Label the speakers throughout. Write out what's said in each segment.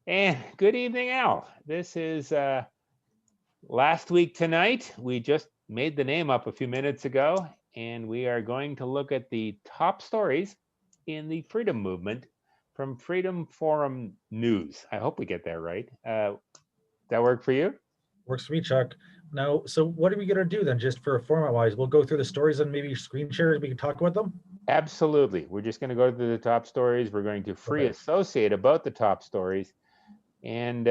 Speaker 1: And good evening, Al. This is last week tonight. We just made the name up a few minutes ago, and we are going to look at the top stories in the freedom movement from Freedom Forum News. I hope we get that right. That work for you?
Speaker 2: Works for me, Chuck. Now, so what are we going to do then, just for format wise? We'll go through the stories and maybe screen shares. We can talk about them.
Speaker 1: Absolutely. We're just going to go through the top stories. We're going to free
Speaker 2: Perfect.
Speaker 1: associate about the top stories. And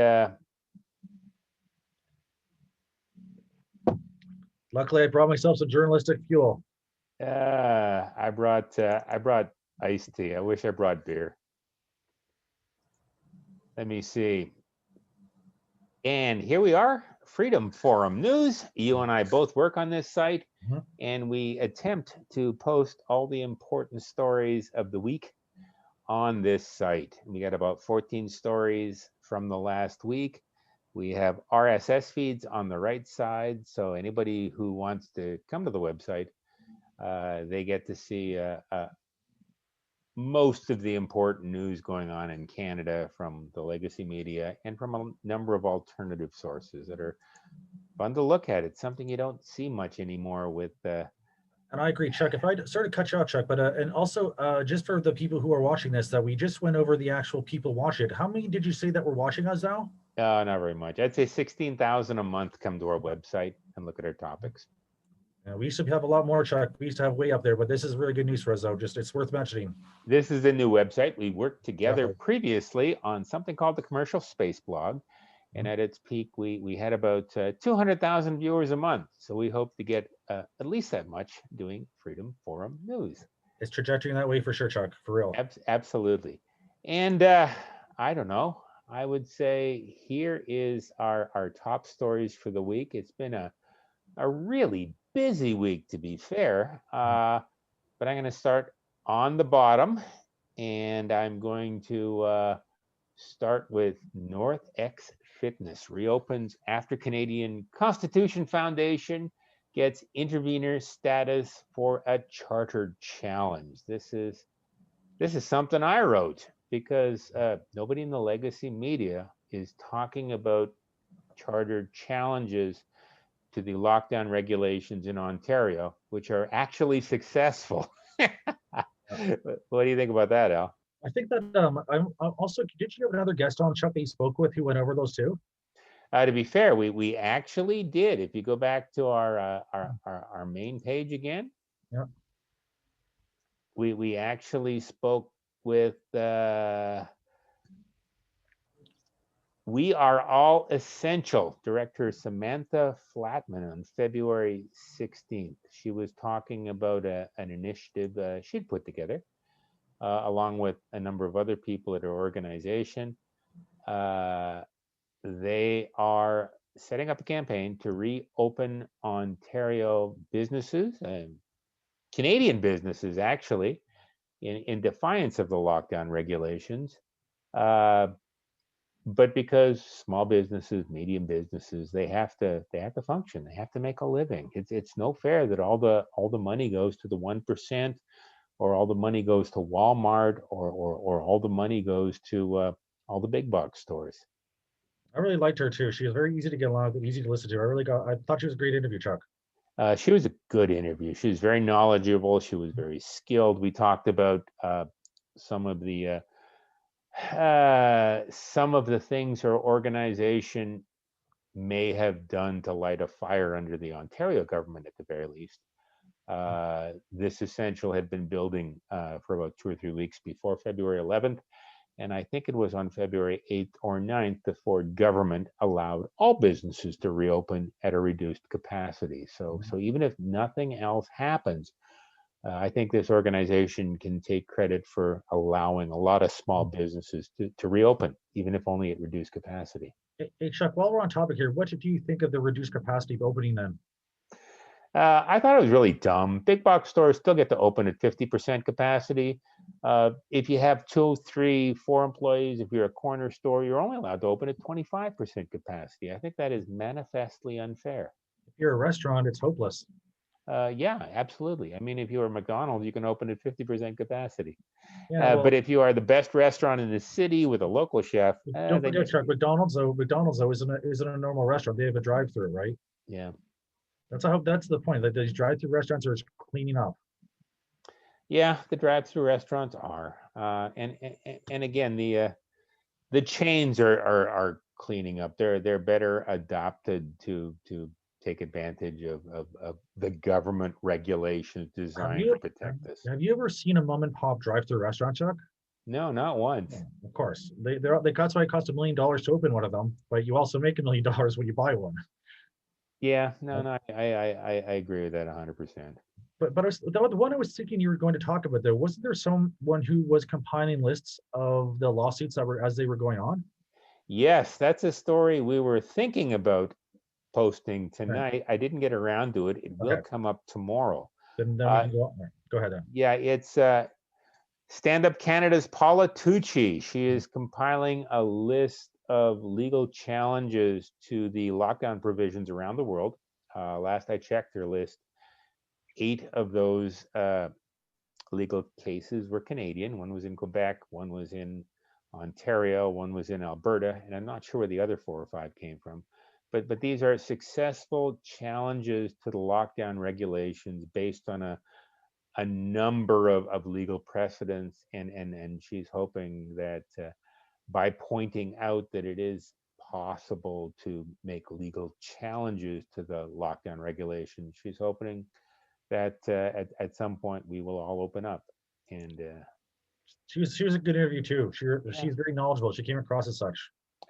Speaker 2: Luckily, I brought myself some journalistic fuel.
Speaker 1: I brought iced tea. I wish I brought beer. Let me see. And here we are, Freedom Forum News. You and I both work on this site, and we attempt to post all the important stories of the week on this site. We got about 14 stories from the last week. We have RSS feeds on the right side, so anybody who wants to come to the website, they get to see most of the important news going on in Canada from the legacy media and from a number of alternative sources that are fun to look at. It's something you don't see much anymore with
Speaker 2: And I agree, Chuck. If I sort of cut you off, Chuck, but and also just for the people who are watching this, that we just went over the actual people watch it. How many did you say that were watching us now?
Speaker 1: not very much. I'd say 16,000 a month come to our website and look at our topics.
Speaker 2: We used to have a lot more, Chuck. We used to have way up there, but this is really good news for us, though. Just it's worth mentioning.
Speaker 1: This is a new website. We worked together
Speaker 2: Definitely.
Speaker 1: previously on something called the Commercial Space Blog. And at its peak, we had about 200,000 viewers a month. So we hope to get at least that much doing Freedom Forum News.
Speaker 2: It's trajectory in that way for sure, Chuck. For real.
Speaker 1: Absolutely. And I don't know. I would say here is our top stories for the week. It's been a really busy week, to be fair. But I'm going to start on the bottom, and I'm going to start with NorthX Fitness reopens after Canadian Constitution Foundation gets intervener status for a chartered challenge. This is something I wrote because nobody in the legacy media is talking about chartered challenges to the lockdown regulations in Ontario, which are actually successful. What do you think about that, Al?
Speaker 2: I think that I'm also did you have another guest on, Chuck, that you spoke with who went over those too?
Speaker 1: To be fair, we actually did. If you go back to our main page again,
Speaker 2: Yeah.
Speaker 1: we actually spoke with We Are All Essential director Samantha Flatman on February 16th. She was talking about an initiative she'd put together along with a number of other people at her organization. They are setting up a campaign to reopen Ontario businesses and Canadian businesses, actually, in defiance of the lockdown regulations. But because small businesses, medium businesses, they have to function. They have to make a living. It's no fair that all the money goes to the 1%, or all the money goes to Walmart, or all the money goes to all the big box stores.
Speaker 2: I really liked her too. She was very easy to get along with, easy to listen to. I thought she was a great interview, Chuck.
Speaker 1: She was a good interview. She was very knowledgeable. She was very skilled. We talked about some of the things her organization may have done to light a fire under the Ontario government, at the very least. This Essential had been building for about 2 or 3 weeks before February 11th. And I think it was on February 8th or 9th, the Ford government allowed all businesses to reopen at a reduced capacity. So even if nothing else happens, I think this organization can take credit for allowing a lot of small businesses to reopen, even if only at reduced capacity.
Speaker 2: Hey, Chuck, while we're on topic here, what did you think of the reduced capacity of opening then?
Speaker 1: I thought it was really dumb. Big box stores still get to open at 50% capacity. If you have 2, 3, 4 employees, if you're a corner store, you're only allowed to open at 25% capacity. I think that is manifestly unfair.
Speaker 2: If you're a restaurant, it's hopeless.
Speaker 1: Yeah, absolutely. I mean, if you are McDonald's, you can open at 50% capacity.
Speaker 2: Yeah,
Speaker 1: But
Speaker 2: well,
Speaker 1: if you are the best restaurant in the city with a local chef,
Speaker 2: don't
Speaker 1: they
Speaker 2: forget,
Speaker 1: might
Speaker 2: Chuck,
Speaker 1: be.
Speaker 2: McDonald's though isn't a normal restaurant. They have a drive-through, right?
Speaker 1: Yeah.
Speaker 2: That's the point. That these drive-through restaurants are cleaning up.
Speaker 1: Yeah, the drive-through restaurants are. And again, the chains are cleaning up. They're better adopted to take advantage of the government regulations
Speaker 2: Have
Speaker 1: designed to
Speaker 2: you have,
Speaker 1: protect us.
Speaker 2: have you ever seen a mom and pop drive-through restaurant, Chuck?
Speaker 1: No, not once.
Speaker 2: Yeah, of course. That's why it costs $1 million to open one of them, but you also make $1 million when you buy one.
Speaker 1: Yeah, no, I agree with that 100%.
Speaker 2: But the one I was thinking you were going to talk about there, wasn't there someone who was compiling lists of the lawsuits that were as they were going on?
Speaker 1: Yes, that's a story we were thinking about posting
Speaker 2: Okay.
Speaker 1: tonight. I didn't get around to it. It will
Speaker 2: Okay.
Speaker 1: come up tomorrow.
Speaker 2: Then we
Speaker 1: Uh,
Speaker 2: can go on there. Go ahead then.
Speaker 1: yeah, it's Stand Up Canada's Paula Tucci. She is compiling a list of legal challenges to the lockdown provisions around the world. Last I checked her list, 8 of those legal cases were Canadian. One was in Quebec, one was in Ontario, one was in Alberta, and I'm not sure where the other 4 or 5 came from. But these are successful challenges to the lockdown regulations based on a number of legal precedents, and she's hoping that by pointing out that it is possible to make legal challenges to the lockdown regulations, she's hoping that at some point we will all open up. And
Speaker 2: She was a good interview too.
Speaker 1: yeah,
Speaker 2: She's very knowledgeable. She came across as such.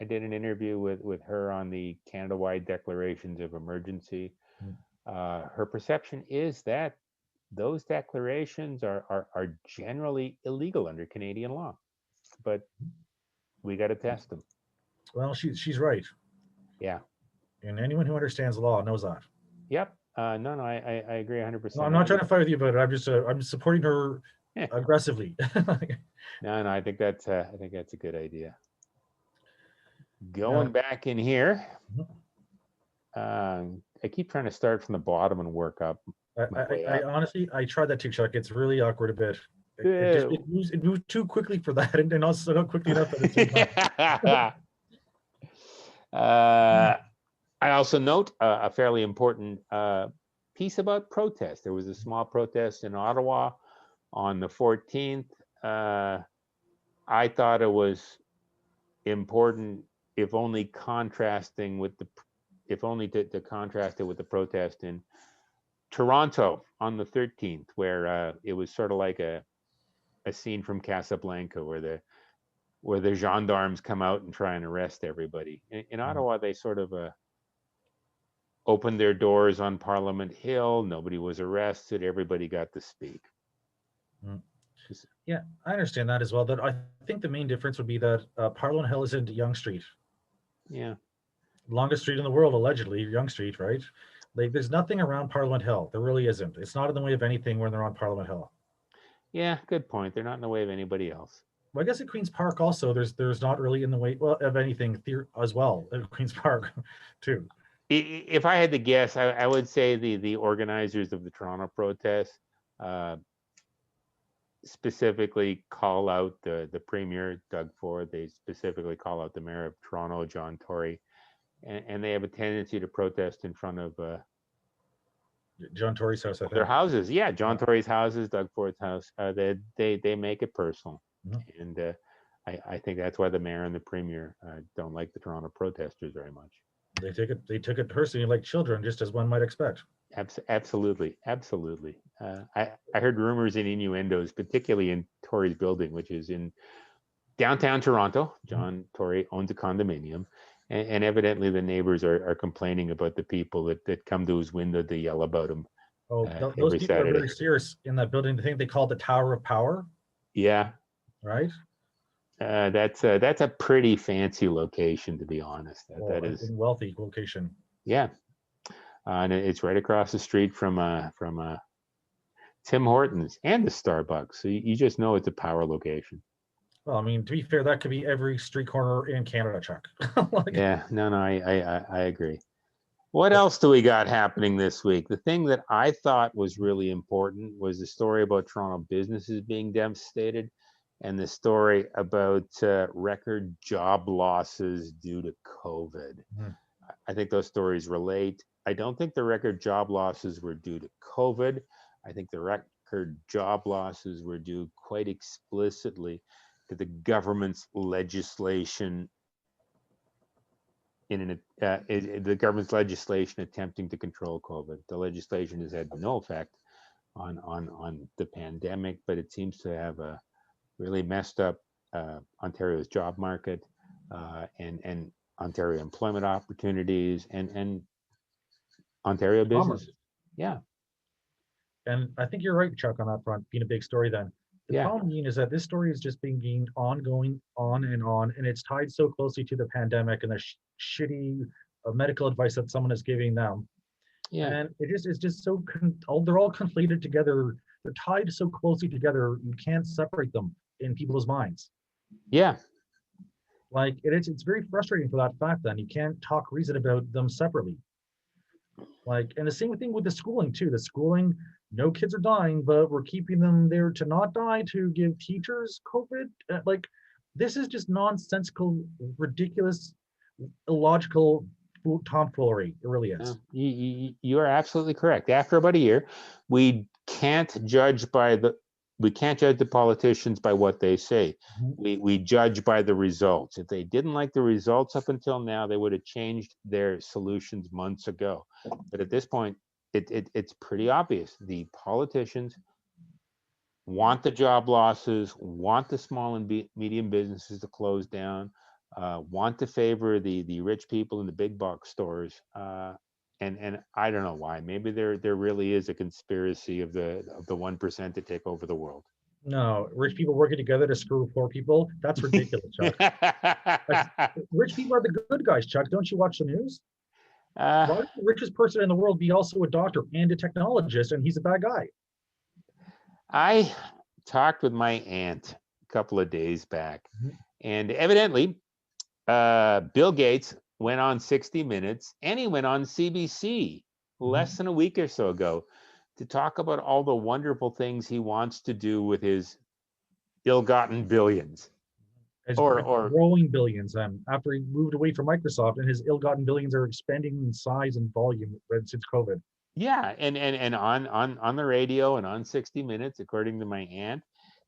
Speaker 1: I did an interview with her on the Canada-wide declarations of emergency.
Speaker 2: Mm.
Speaker 1: Her perception is that those declarations are generally illegal under Canadian law, but we got to test them.
Speaker 2: Well, she's right,
Speaker 1: Yeah.
Speaker 2: and anyone who understands law knows that.
Speaker 1: Yep. No, I agree
Speaker 2: No,
Speaker 1: 100%.
Speaker 2: I'm not trying to fight with you about it. I'm supporting her
Speaker 1: No,
Speaker 2: aggressively.
Speaker 1: no, I think that's a good idea.
Speaker 2: Now,
Speaker 1: Going back in here,
Speaker 2: mhm.
Speaker 1: I keep trying to start from the bottom and work up my way
Speaker 2: I
Speaker 1: up.
Speaker 2: honestly I tried that too, Chuck. It's really awkward a bit.
Speaker 1: Ew.
Speaker 2: It moves too quickly for that, and also not quickly enough at the same time.
Speaker 1: I also note a fairly important piece about protest. There was a small protest in Ottawa on the 14th. I thought it was important, if only contrasting with the, if only to contrast it with the protest in Toronto on the 13th, where it was sort of like a scene from Casablanca, where the gendarmes come out and try and arrest everybody. In Ottawa, they sort of opened their doors on Parliament Hill. Nobody was arrested. Everybody got to speak.
Speaker 2: Mm. Yeah, I understand that as well. That I think the main difference would be that Parliament Hill isn't Yonge Street,
Speaker 1: Yeah.
Speaker 2: longest street in the world, allegedly, Yonge Street, right? Like, there's nothing around Parliament Hill. There really isn't. It's not in the way of anything when they're on Parliament Hill.
Speaker 1: Yeah, good point. They're not in the way of anybody else.
Speaker 2: Well, I guess at Queens Park also, there's not really in the way of anything as well at Queens Park, too.
Speaker 1: If I had to guess, I would say the organizers of the Toronto protest specifically call out the premier, Doug Ford. They specifically call out the mayor of Toronto, John Tory, and they have a tendency to protest in front of
Speaker 2: John Tory's house, I
Speaker 1: their
Speaker 2: think.
Speaker 1: houses. Yeah, John
Speaker 2: Yeah.
Speaker 1: Tory's houses, Doug Ford's house. They make it personal,
Speaker 2: Mhm.
Speaker 1: and I think that's why the mayor and the premier don't like the Toronto protesters very much.
Speaker 2: They took it personally like children, just as one might expect.
Speaker 1: Absolutely, absolutely. I heard rumors and innuendos, particularly in Tory's building, which is in downtown Toronto. John Tory owns a condominium, and evidently the neighbors are complaining about the people that come to his window to yell about him
Speaker 2: Oh, those
Speaker 1: every
Speaker 2: people are
Speaker 1: Saturday.
Speaker 2: very serious in that building. They think they call it the Tower of Power,
Speaker 1: Yeah,
Speaker 2: right?
Speaker 1: that's a pretty fancy location, to be honest. That
Speaker 2: Oh,
Speaker 1: is,
Speaker 2: in wealthy location.
Speaker 1: yeah, and it's right across the street from Tim Hortons and the Starbucks. So you just know it's a power location.
Speaker 2: Well, I mean, to be fair, that could be every street corner in Canada, Chuck. Like,
Speaker 1: Yeah, no, I agree. What else do we got happening this week? The thing that I thought was really important was the story about Toronto businesses being devastated and the story about record job losses due to COVID.
Speaker 2: Mhm.
Speaker 1: I think those stories relate. I don't think the record job losses were due to COVID. I think the record job losses were due quite explicitly to the government's legislation the government's legislation attempting to control COVID. The legislation has had no effect on the pandemic, but it seems to have really messed up Ontario's job market and Ontario employment opportunities and Ontario
Speaker 2: Commerce.
Speaker 1: businesses. Yeah,
Speaker 2: And I think you're right, Chuck, on that front, being a big story then. The
Speaker 1: yeah,
Speaker 2: problem being is that this story is just being ongoing on, and it's tied so closely to the pandemic and the shitty medical advice that someone is giving them.
Speaker 1: yeah,
Speaker 2: And it's just so, they're all conflated together. They're tied so closely together, you can't separate them in people's minds.
Speaker 1: yeah.
Speaker 2: Like, it's very frustrating for that fact then. You can't talk reason about them separately. Like, and the same thing with the schooling too. The schooling, no kids are dying, but we're keeping them there to not die to give teachers COVID. Like, this is just nonsensical, ridiculous, illogical tomfoolery. It really is.
Speaker 1: You are absolutely correct. After about a year, we can't judge the politicians by what they say.
Speaker 2: Mhm.
Speaker 1: We judge by the results. If they didn't like the results up until now, they would have changed their solutions months ago. But at this point, it's pretty obvious. The politicians want the job losses, want the small and medium businesses to close down, want to favor the rich people in the big box stores. And I don't know why. Maybe there really is a conspiracy of the 1% to take over the world.
Speaker 2: No, rich people working together to screw poor people. That's ridiculous, Chuck. Rich people are the good guys, Chuck. Don't you watch the news?
Speaker 1: Uh,
Speaker 2: Why would the richest person in the world be also a doctor and a technologist, and he's a bad guy?
Speaker 1: I talked with my aunt a couple of days back,
Speaker 2: Mhm.
Speaker 1: and evidently, Bill Gates went on 60 Minutes and he went on CBC less than a week or so ago to talk about all the wonderful things he wants to do with his ill-gotten billions.
Speaker 2: His
Speaker 1: Or
Speaker 2: growing billions, after he moved away from Microsoft, and his ill-gotten billions are expanding in size and volume since COVID.
Speaker 1: yeah, and on the radio and on 60 Minutes, according to my aunt,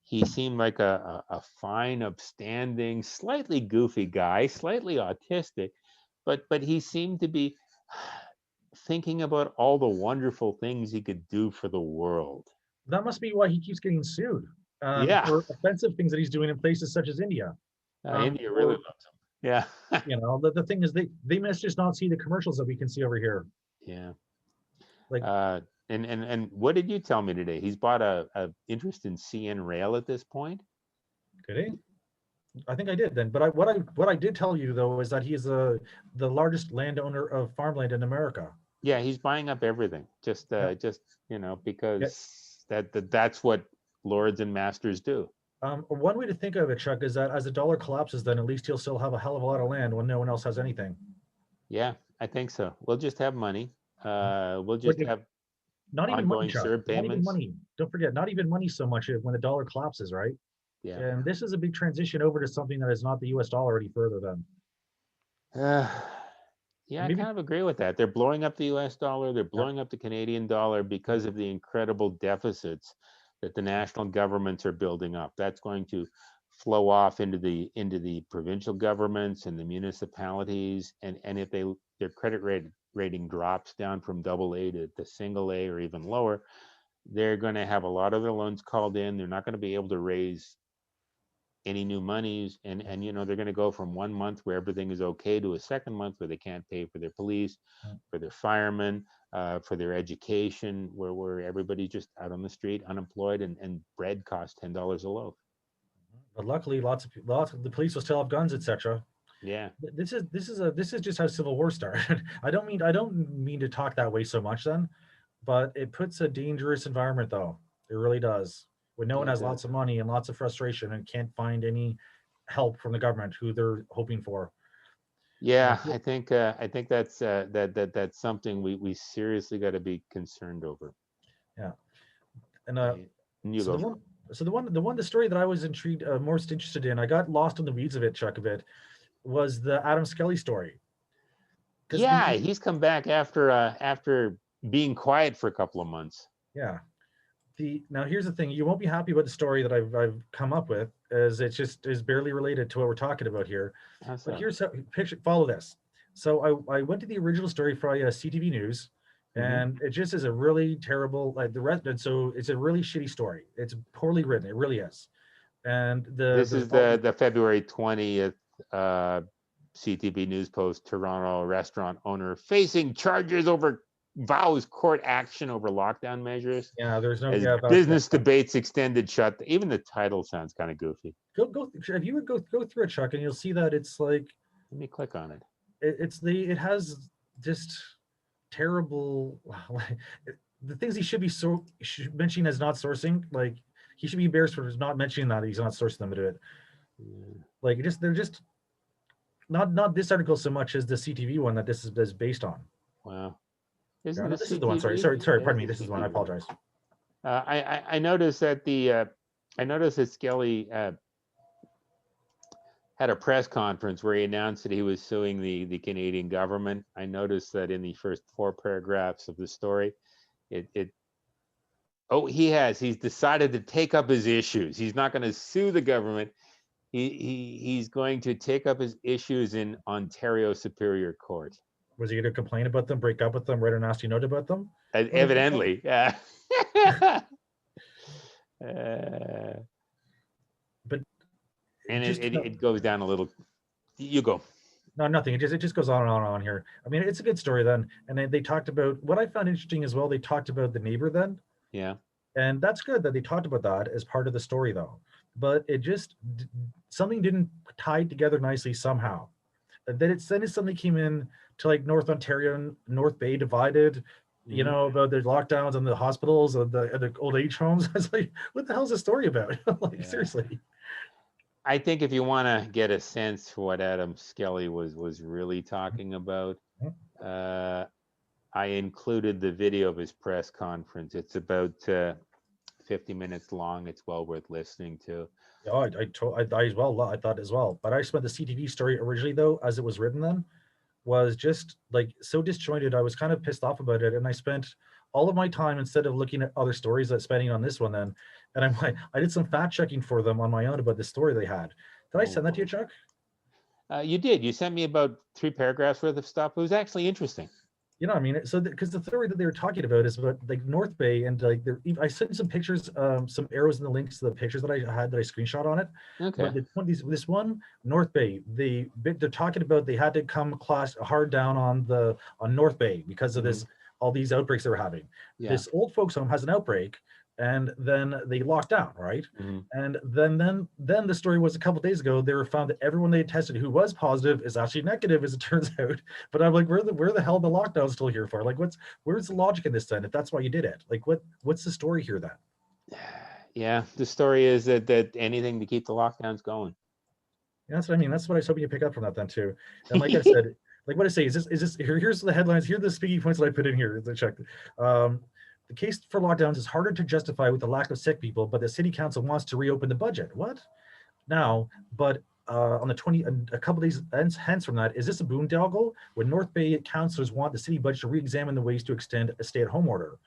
Speaker 1: he seemed like a fine, upstanding, slightly goofy guy, slightly autistic, but he seemed to be thinking about all the wonderful things he could do for the world.
Speaker 2: That must be why he keeps getting sued
Speaker 1: Yeah,
Speaker 2: for offensive things that he's doing in places such as India.
Speaker 1: India really
Speaker 2: Or,
Speaker 1: loves him. Yeah,
Speaker 2: the thing is, they must just not see the commercials that we can see over here.
Speaker 1: yeah.
Speaker 2: Like,
Speaker 1: And what did you tell me today? He's bought a interest in CN Rail at this point.
Speaker 2: could he? I think I did then. But what I did tell you though is that he is the largest landowner of farmland in America.
Speaker 1: Yeah, he's buying up everything. Just
Speaker 2: Yeah. Yeah.
Speaker 1: because that's what lords and masters do.
Speaker 2: One way to think of it, Chuck, is that as the dollar collapses, then at least he'll still have a hell of a lot of land when no one else has anything.
Speaker 1: Yeah, I think so. We'll just have money. We'll
Speaker 2: But
Speaker 1: just have
Speaker 2: not even money,
Speaker 1: ongoing
Speaker 2: Chuck.
Speaker 1: CERB
Speaker 2: Not even
Speaker 1: payments.
Speaker 2: money. Don't forget, not even money so much when the dollar collapses, right?
Speaker 1: Yeah.
Speaker 2: And this is a big transition over to something that is not the US dollar any further then.
Speaker 1: Yeah, I
Speaker 2: Maybe
Speaker 1: kind of agree with that. They're blowing up the US dollar, they're blowing up the Canadian dollar because of the incredible deficits that the national governments are building up. That's going to flow off into the provincial governments and the municipalities. And if their credit rating drops down from AA to single A or even lower, they're going to have a lot of their loans called in. They're not going to be able to raise any new monies, and they're going to go from 1 month where everything is okay to a second month where they can't pay for their police, for their firemen, for their education, where everybody's just out on the street unemployed, and bread costs $10 a loaf.
Speaker 2: but luckily lots of the police will still have guns, etc.
Speaker 1: Yeah,
Speaker 2: This is just how civil war started. I don't mean to talk that way so much then, but it puts a dangerous environment though. It really does. When no one
Speaker 1: yeah, it
Speaker 2: has
Speaker 1: does.
Speaker 2: lots of money and lots of frustration and can't find any help from the government who they're hoping for.
Speaker 1: Yeah,
Speaker 2: Yeah,
Speaker 1: I think that's that's something we seriously got to be concerned over.
Speaker 2: yeah. And
Speaker 1: I, and you
Speaker 2: so
Speaker 1: go.
Speaker 2: the story that I was intrigued, most interested in, I got lost in the weeds of it, Chuck, a bit, was the Adam Skelly story. Because
Speaker 1: Yeah, he's come back after being quiet for a couple of months.
Speaker 2: yeah, now here's the thing: you won't be happy about the story that I've come up with, as it just is barely related to what we're talking about here.
Speaker 1: How
Speaker 2: But
Speaker 1: so?
Speaker 2: here's how picture follow this. So I went to the original story for CTV News,
Speaker 1: Hmm.
Speaker 2: and it just is a really terrible, like the rest. And so it's a really shitty story. It's poorly written. It really is. And
Speaker 1: This is the February 20th CTV News Post. Toronto restaurant owner facing charges over vows court action over lockdown measures
Speaker 2: yeah, there's no
Speaker 1: as
Speaker 2: yeah. Yeah.
Speaker 1: business debates extended shut. Even the title sounds kind of goofy.
Speaker 2: Go if you would go through it, Chuck, and you'll see that it's like
Speaker 1: Let me click on it.
Speaker 2: it has just terrible like, the things he should be mentioning as not sourcing. Like he should be embarrassed for not mentioning that he's not sourcing them to do it.
Speaker 1: Yeah.
Speaker 2: Like they're just not this article so much as the CTV one that this is based on.
Speaker 1: Wow.
Speaker 2: Yeah,
Speaker 1: Isn't
Speaker 2: no,
Speaker 1: the
Speaker 2: this is the one. Sorry,
Speaker 1: CTV?
Speaker 2: sorry, sorry.
Speaker 1: Yeah,
Speaker 2: Pardon
Speaker 1: it's
Speaker 2: me.
Speaker 1: the
Speaker 2: This is the one. I
Speaker 1: CTV.
Speaker 2: apologize.
Speaker 1: I noticed that I noticed that Skelly had a press conference where he announced that he was suing the Canadian government. I noticed that in the first 4 paragraphs of the story, it oh, he's decided to take up his issues. He's not going to sue the government. He's going to take up his issues in Ontario Superior Court.
Speaker 2: Was he going to complain about them, break up with them, write a nasty note about them?
Speaker 1: Evidently, yeah.
Speaker 2: But
Speaker 1: And
Speaker 2: just
Speaker 1: it goes down a little. You go.
Speaker 2: no, nothing. It just goes on and on and on here. I mean, it's a good story then. And they talked about what I found interesting as well. They talked about the neighbor then,
Speaker 1: Yeah.
Speaker 2: and that's good that they talked about that as part of the story though. But it just something didn't tie together nicely somehow. Then it suddenly came in to like North Ontario and North Bay divided. You
Speaker 1: Mhm.
Speaker 2: know about the lockdowns and the hospitals and the old age homes. I was like, what the hell's the story about? Like
Speaker 1: Yeah.
Speaker 2: seriously.
Speaker 1: I think if you want to get a sense for what Adam Skelly was really talking about, uh, I included the video of his press conference. It's about 50 minutes long. It's well worth listening to.
Speaker 2: Oh, I as well. I thought as well. But I spent the CTV story originally though, as it was written then, was just like so disjointed. I was kind of pissed off about it, and I spent all of my time instead of looking at other stories that spending on this one then. And I did some fact checking for them on my own about the story they had. Did I
Speaker 1: Oh,
Speaker 2: send that to you, Chuck?
Speaker 1: you did. You sent me about 3 paragraphs worth of stuff. It was actually interesting.
Speaker 2: You know what I mean? So because the theory that they were talking about is about like North Bay and like I sent some pictures, some arrows in the links to the pictures that I had that I screenshot on it.
Speaker 1: Okay.
Speaker 2: But this one North Bay, they're talking about they had to come class hard down on North Bay because of this all these outbreaks they were having.
Speaker 1: Yeah.
Speaker 2: This old folks home has an outbreak, and then they locked down, right?
Speaker 1: Mhm.
Speaker 2: And then the story was a couple days ago they were found that everyone they tested who was positive is actually negative, as it turns out. But I'm like, where the hell the lockdown still here for? Like, where's the logic in this then? If that's why you did it, like, what's the story here then?
Speaker 1: Yeah. The story is that anything to keep the lockdowns going.
Speaker 2: Yeah, that's what I mean. That's what I was hoping you pick up from that then too. And like I said, like what I say is this here's the headlines. Here are the speaking points that I put in here. Check. The case for lockdowns is harder to justify with the lack of sick people, but the city council wants to reopen the budget. What? Now, but on the 20, a couple days hence from that, is this a boondoggle when North Bay councillors want the city budget to re-examine the ways to extend a stay-at-home order?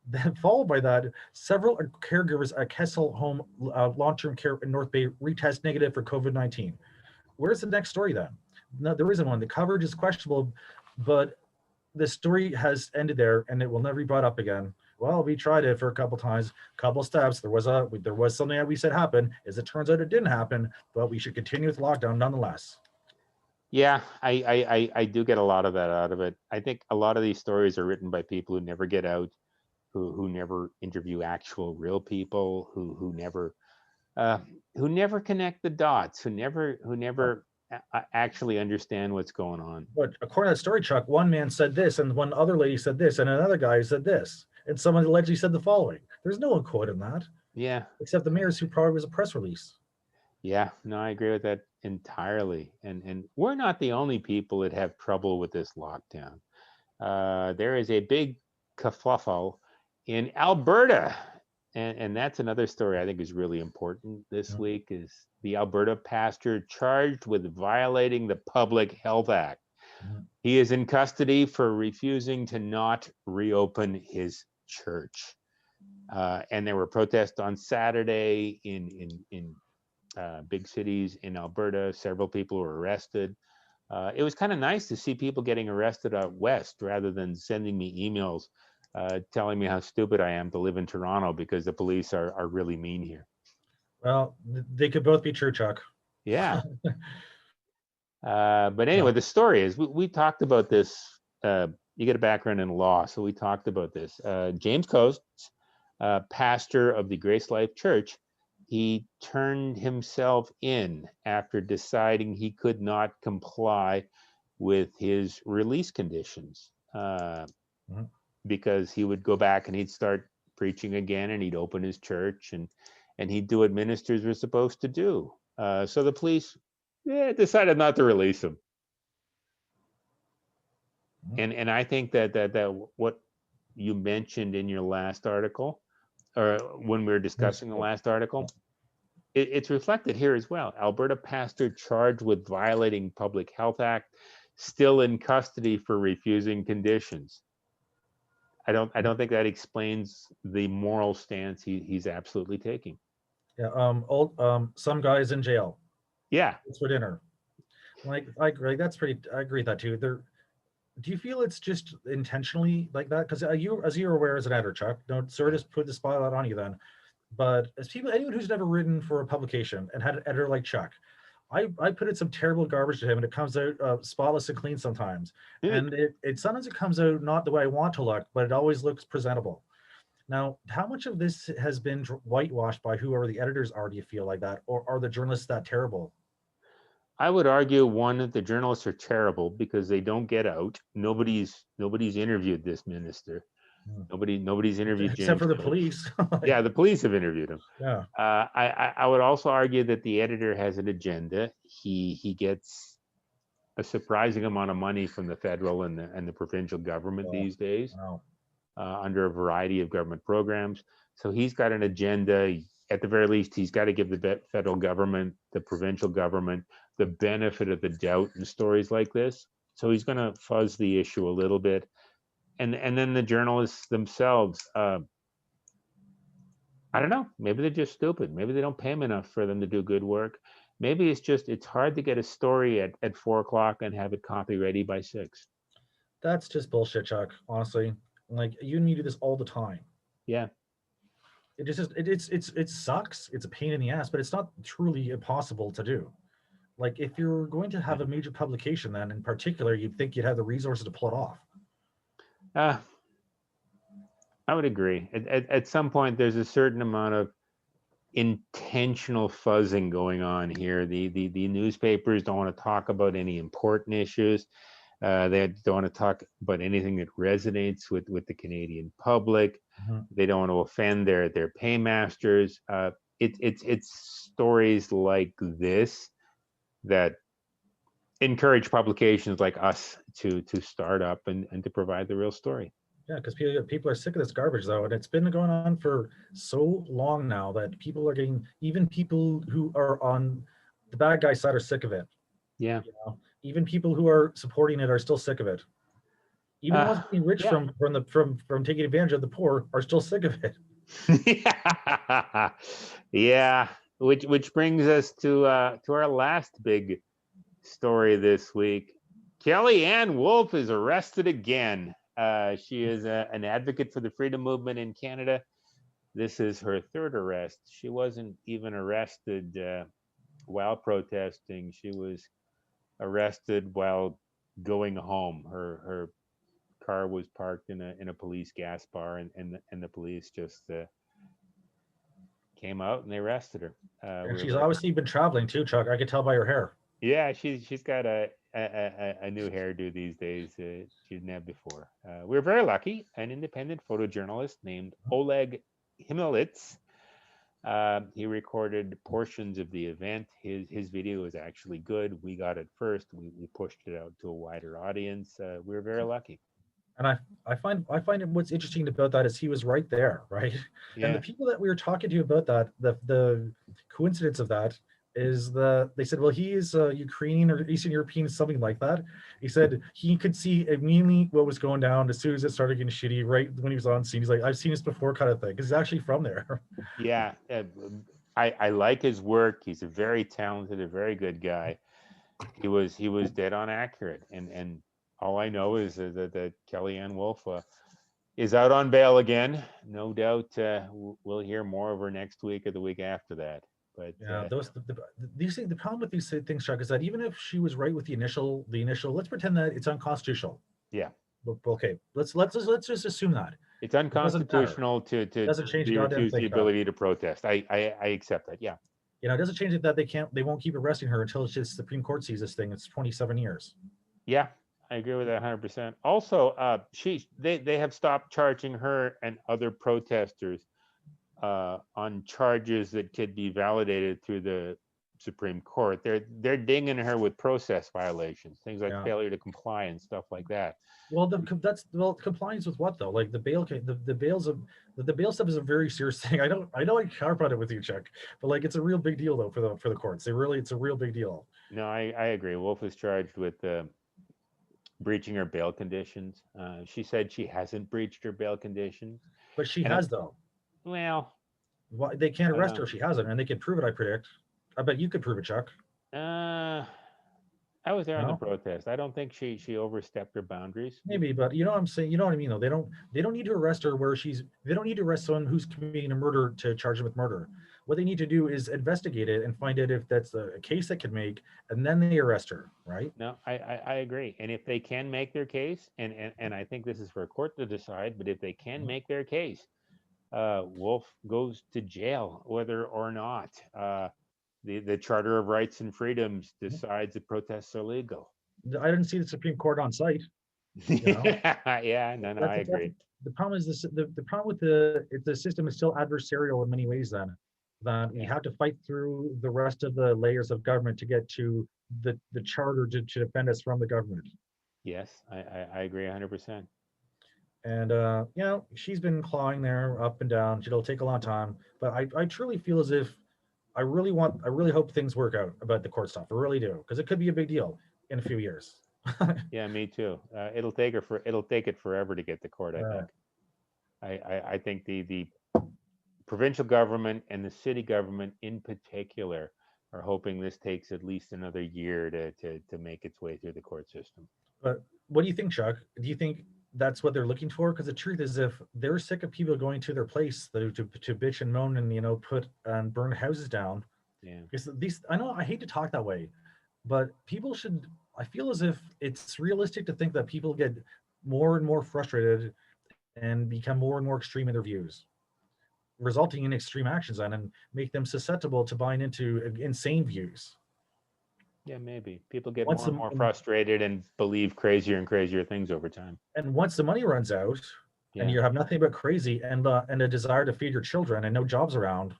Speaker 2: Then followed by that, several caregivers at Kessel Home long-term care in North Bay retest negative for COVID-19. Where's the next story then? No, there isn't one. The coverage is questionable, but the story has ended there and it will never be brought up again. Well, we tried it for a couple times, couple steps. There was something that we said happened. As it turns out, it didn't happen, but we should continue with lockdown nonetheless.
Speaker 1: Yeah, I do get a lot of that out of it. I think a lot of these stories are written by people who never get out, who never interview actual real people, who never connect the dots, who never actually understand what's going on.
Speaker 2: But according to that story, Chuck, one man said this, and one other lady said this, and another guy said this, and someone allegedly said the following. There's no one quoting that,
Speaker 1: Yeah,
Speaker 2: except the mayor's, who probably was a press release.
Speaker 1: yeah, no, I agree with that entirely. And we're not the only people that have trouble with this lockdown. There is a big kerfuffle in Alberta. And that's another story I think is really important this
Speaker 2: Yeah.
Speaker 1: week is the Alberta pastor charged with violating the Public Health Act.
Speaker 2: Mhm.
Speaker 1: He is in custody for refusing to not reopen his church. And there were protests on Saturday in big cities in Alberta. Several people were arrested. It was kind of nice to see people getting arrested out west rather than sending me emails telling me how stupid I am to live in Toronto because the police are really mean here.
Speaker 2: Well, they could both be true, Chuck.
Speaker 1: Yeah. But anyway,
Speaker 2: Yeah.
Speaker 1: the story is we talked about this. You get a background in law, so we talked about this. James Coates, pastor of the Grace Life Church, he turned himself in after deciding he could not comply with his release conditions
Speaker 2: Mhm.
Speaker 1: because he would go back and he'd start preaching again and he'd open his church and he'd do what ministers were supposed to do. So the police decided not to release him. And I think that what you mentioned in your last article, or when we were discussing the last article, it's reflected here as well. Alberta pastor charged with violating Public Health Act, still in custody for refusing conditions. I don't think that explains the moral stance he's absolutely taking.
Speaker 2: Yeah. Some guys in jail.
Speaker 1: Yeah.
Speaker 2: It's for dinner. Like, I agree. That's pretty. I agree with that too. Do you feel it's just intentionally like that? Because as you're aware as an editor, Chuck, don't sort of just put the spotlight on you then. But as people, anyone who's never written for a publication and had an editor like Chuck, I put in some terrible garbage to him, and it comes out spotless and clean sometimes. And it sometimes it comes out not the way I want to look, but it always looks presentable. Now, how much of this has been whitewashed by whoever the editors are? Do you feel like that, or are the journalists that terrible?
Speaker 1: I would argue one that the journalists are terrible because they don't get out. Nobody's interviewed this minister.
Speaker 2: Hmm.
Speaker 1: Nobody's interviewed
Speaker 2: Except
Speaker 1: James
Speaker 2: for the
Speaker 1: Coates.
Speaker 2: police.
Speaker 1: Yeah, the police have interviewed him.
Speaker 2: Yeah.
Speaker 1: I would also argue that the editor has an agenda. He gets a surprising amount of money from the federal and the provincial government
Speaker 2: Well,
Speaker 1: these days
Speaker 2: wow.
Speaker 1: under a variety of government programs. So he's got an agenda. At the very least, he's got to give the federal government, the provincial government, the benefit of the doubt in stories like this. So he's going to fuzz the issue a little bit, and then the journalists themselves. I don't know. Maybe they're just stupid. Maybe they don't pay them enough for them to do good work. Maybe it's hard to get a story at 4 o'clock and have it copy ready by 6.
Speaker 2: That's just bullshit, Chuck. Honestly, like you need to do this all the time.
Speaker 1: Yeah.
Speaker 2: It just it sucks. It's a pain in the ass, but it's not truly impossible to do. Like if you're going to have a major publication, then in particular, you'd think you'd have the resources to pull it off.
Speaker 1: Uh, I would agree. At some point, there's a certain amount of intentional fuzzing going on here. The newspapers don't want to talk about any important issues. They don't want to talk about anything that resonates with the Canadian public.
Speaker 2: Mhm.
Speaker 1: They don't want to offend their paymasters. It's stories like this that encourage publications like us to start up and to provide the real story.
Speaker 2: Yeah, because people are sick of this garbage though, and it's been going on for so long now that people are getting, even people who are on the bad guy side are sick of it.
Speaker 1: Yeah.
Speaker 2: You know, even people who are supporting it are still sick of it. Even the ones getting rich
Speaker 1: Yeah.
Speaker 2: from taking advantage of the poor are still sick of it.
Speaker 1: Yeah, which brings us to our last big story this week. Kellyanne Wolf is arrested again. She is an advocate for the freedom movement in Canada. This is her third arrest. She wasn't even arrested while protesting. She was arrested while going home. Her car was parked in a police gas bar, and the police just came out and they arrested her.
Speaker 2: And she's obviously been traveling too, Chuck. I could tell by her hair.
Speaker 1: Yeah, she's got a new hairdo these days. She didn't have before. We're very lucky. An independent photojournalist named Oleg Himelitz He recorded portions of the event. His video is actually good. We got it first. We pushed it out to a wider audience. We were very lucky.
Speaker 2: And I find it, what's interesting about that is he was right there, right? And the
Speaker 1: Yeah.
Speaker 2: people that we were talking to about that, the coincidence of that is they said, well, he is Ukrainian or Eastern European, something like that. He said he could see immediately what was going down as soon as it started getting shitty, right when he was on scene. He's like, I've seen this before, kind of thing, because he's actually from there.
Speaker 1: Yeah. I like his work. He's a very talented, a very good guy. He was dead on accurate. And all I know is that Kellyanne Wolf is out on bail again. No doubt we'll hear more of her next week or the week after that. But
Speaker 2: Yeah, these things, the problem with these things, Chuck, is that even if she was right with the initial, let's pretend that it's unconstitutional.
Speaker 1: yeah,
Speaker 2: Okay, let's just assume that
Speaker 1: it's
Speaker 2: it doesn't matter.
Speaker 1: unconstitutional to
Speaker 2: Doesn't change a
Speaker 1: be
Speaker 2: goddamn
Speaker 1: refused the
Speaker 2: thing about it.
Speaker 1: ability to protest. I accept that. Yeah.
Speaker 2: It doesn't change it that they won't keep arresting her until it's just Supreme Court sees this thing. It's 27 years.
Speaker 1: Yeah, I agree with that 100%. Also, they have stopped charging her and other protesters on charges that could be validated through the Supreme Court. They're dinging her with process violations, things like
Speaker 2: Yeah.
Speaker 1: failure to comply and stuff like that.
Speaker 2: Well, compliance with what though? Like the bail, the bails of the bail stuff is a very serious thing. I know I harp on it with you, Chuck, but like it's a real big deal though for the courts. It's a real big deal.
Speaker 1: No, I agree. Wolf is charged with breaching her bail conditions. She said she hasn't breached her bail conditions.
Speaker 2: But she
Speaker 1: And
Speaker 2: has though.
Speaker 1: well,
Speaker 2: Why they can't
Speaker 1: I
Speaker 2: arrest
Speaker 1: don't
Speaker 2: her if she hasn't, and they can prove it. I predict. I bet you could prove it, Chuck.
Speaker 1: know. I was there on the
Speaker 2: No,
Speaker 1: protest. I don't think she overstepped her boundaries.
Speaker 2: maybe, but you know what I'm saying. You know what I mean, though. They don't need to arrest her where she's. They don't need to arrest someone who's committing a murder to charge them with murder. What they need to do is investigate it and find out if that's a case that could make, and then they arrest her, right?
Speaker 1: No, I agree. And if they can make their case, and I think this is for a court to decide, but if they can make their case, Wolf goes to jail, whether or not the Charter of Rights and Freedoms decides that protests are legal.
Speaker 2: I didn't see the Supreme Court on site. You know,
Speaker 1: Yeah, no, I agree.
Speaker 2: the problem is this. The problem with the system is still adversarial in many ways. Then that we
Speaker 1: Yeah.
Speaker 2: have to fight through the rest of the layers of government to get to the charter to defend us from the government.
Speaker 1: Yes, I agree 100%.
Speaker 2: And she's been clawing there up and down. It'll take a long time, but I truly feel as if I really hope things work out about the court stuff. I really do, because it could be a big deal in a few years.
Speaker 1: Yeah, me too. It'll take it forever to get to court, I
Speaker 2: Yeah.
Speaker 1: think. I think the provincial government and the city government in particular are hoping this takes at least another year to make its way through the court system.
Speaker 2: But what do you think, Chuck? Do you think that's what they're looking for? Because the truth is, if they're sick of people going to their place to bitch and moan and put and burn houses down,
Speaker 1: Yeah.
Speaker 2: because I know I hate to talk that way, but people should. I feel as if it's realistic to think that people get more and more frustrated and become more and more extreme in their views, resulting in extreme actions and make them susceptible to buying into insane views.
Speaker 1: Yeah, maybe. People get
Speaker 2: Once
Speaker 1: more and
Speaker 2: the
Speaker 1: more frustrated and believe crazier and crazier things over time.
Speaker 2: and once the money runs out, and
Speaker 1: Yeah.
Speaker 2: you have nothing but crazy and a desire to feed your children and no jobs around,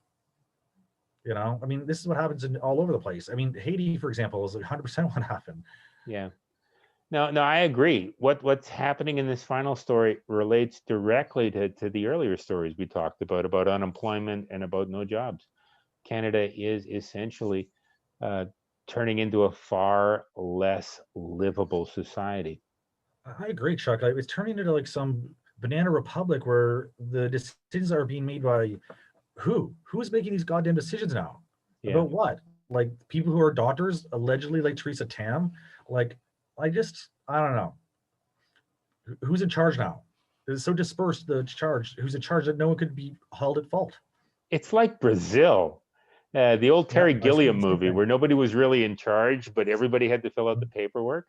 Speaker 2: I mean, this is what happens all over the place. I mean, Haiti, for example, is 100% what happened.
Speaker 1: Yeah. No, I agree. What's happening in this final story relates directly to the earlier stories we talked about unemployment and about no jobs. Canada is essentially turning into a far less livable society.
Speaker 2: I agree, Chuck. It's turning into like some banana republic where the decisions are being made by who's making these goddamn decisions now?
Speaker 1: Yeah.
Speaker 2: About what? Like people who are doctors, allegedly, like Theresa Tam. Like, I don't know. Who's in charge now? It's so dispersed, the charge. Who's in charge that no one could be held at fault?
Speaker 1: It's like Brazil, the old Terry
Speaker 2: I've seen
Speaker 1: Gilliam
Speaker 2: the same
Speaker 1: movie
Speaker 2: thing.
Speaker 1: where nobody was really in charge, but everybody had to fill out the paperwork.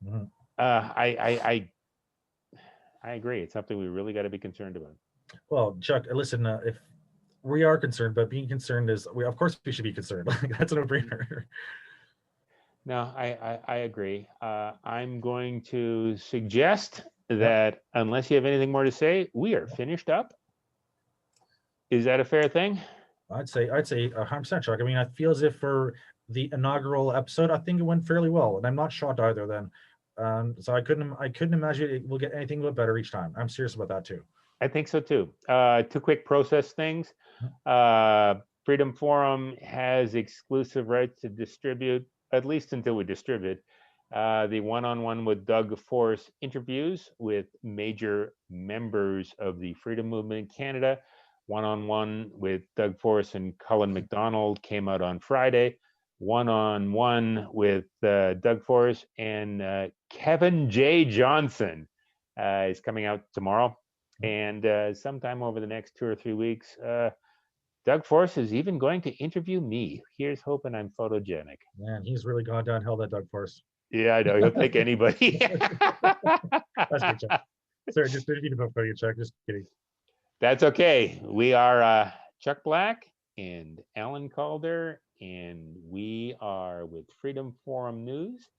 Speaker 2: Mhm.
Speaker 1: I agree. It's something we really got to be concerned about.
Speaker 2: Well, Chuck, listen, if we are concerned, but being concerned is, of course we should be concerned. Like, that's a no-brainer.
Speaker 1: No, I agree. I'm going to suggest that unless you have anything more to say, we are finished up. Is that a fair thing?
Speaker 2: I'd say 100%, Chuck. I mean, I feel as if for the inaugural episode, I think it went fairly well, and I'm not shocked either. Then, so I couldn't imagine it will get anything but better each time. I'm serious about that too.
Speaker 1: I think so too. Two quick process things. Freedom Forum has exclusive rights to distribute, at least until we distribute, the one-on-one with Doug Force interviews with major members of the freedom movement in Canada. One-on-one with Doug Force and Cullen McDonald came out on Friday. One-on-one with Doug Force and Kevin J. Johnson is coming out tomorrow. And sometime over the next 2 or 3 weeks, Doug Force is even going to interview me. Here's hoping I'm photogenic.
Speaker 2: Man, he's really gone downhill, that Doug Force.
Speaker 1: Yeah, I know. He'll take anybody.
Speaker 2: That's good, Chuck. Sorry, just didn't mean to poke fun at you, Chuck. Just kidding.
Speaker 1: That's okay. We are Chuck Black and Alan Calder, and we are with Freedom Forum News.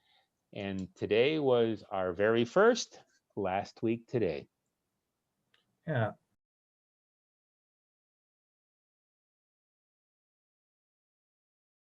Speaker 1: And today was our very first last week today.
Speaker 2: Yeah,